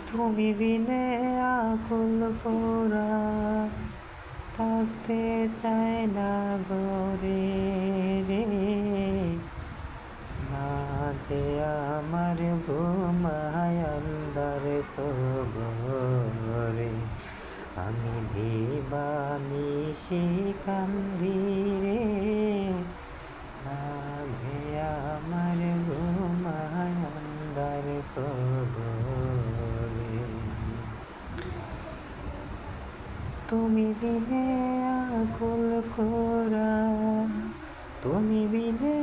তুমি বিনে আকুল পোড়া থাকতে চায় না গরে রে, মাঝে আমার ঘুমায় আন্দার খবরে। আমি দিবানিশি কান্দি রে, মাঝে আমার ঘুমায় আন্দার খবরে। তুমি বিনে আকুল পোড়া, তুমি বিনে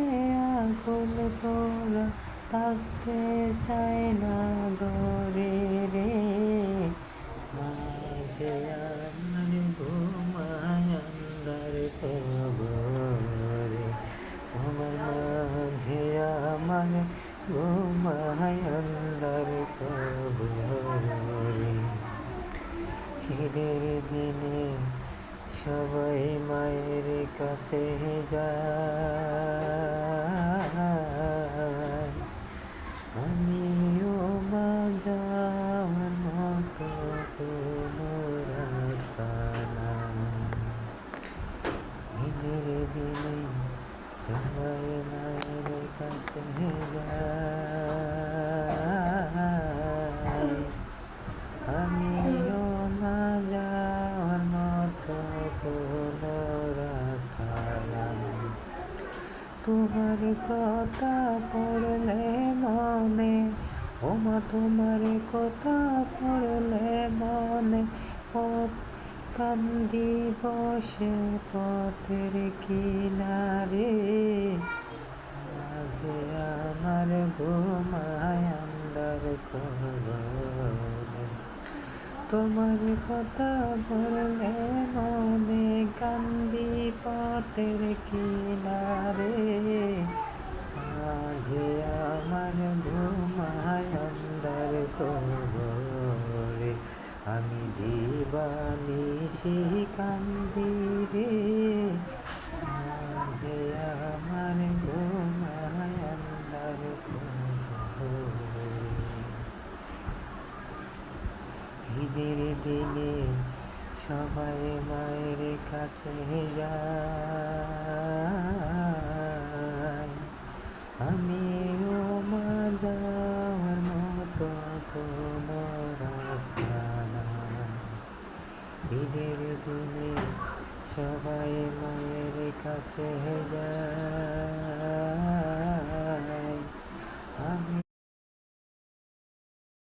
আকুল পোড়া থাকতে চায় না গরে রে, মাঝে আমার ঘুমায় আন্দার খবরে। আমার মাঝে আমার ঘুমায় আন্দার খবরে। ঈদের দিনে সবাই মায়ের কাছে যায়, আমিও মা যাওয়ার মতো কোনো রাস্তা নাই। ঈদের দিনে সবাই মায়ের কাছে যায়, আমিও মা যাওয়ার মতো কোনো রাস্তা নাই। তোমার কথা পড়লে মনে, ও মা তোমার কথা পড়লে মনে, কান্দি বসে পথের কিনারে, মাঝে আমার ঘুমায় আন্দার খবরে। তোমার কথা বললে মনে, কান্দি পথের কিনারে, মাঝে আমার ঘুমায় আন্দার খবরে। আমি দিবানিশি কান্দি রে, মাঝে আমার ঘুমায় আন্দার খবরে। ঈদের দিনে সবাই মায়ের কাছে যায়, আমিও মা যাওয়ার মতো কোনো রাস্তা নাই। ঈদের দিনে সবাই মায়ের কাছে যায়।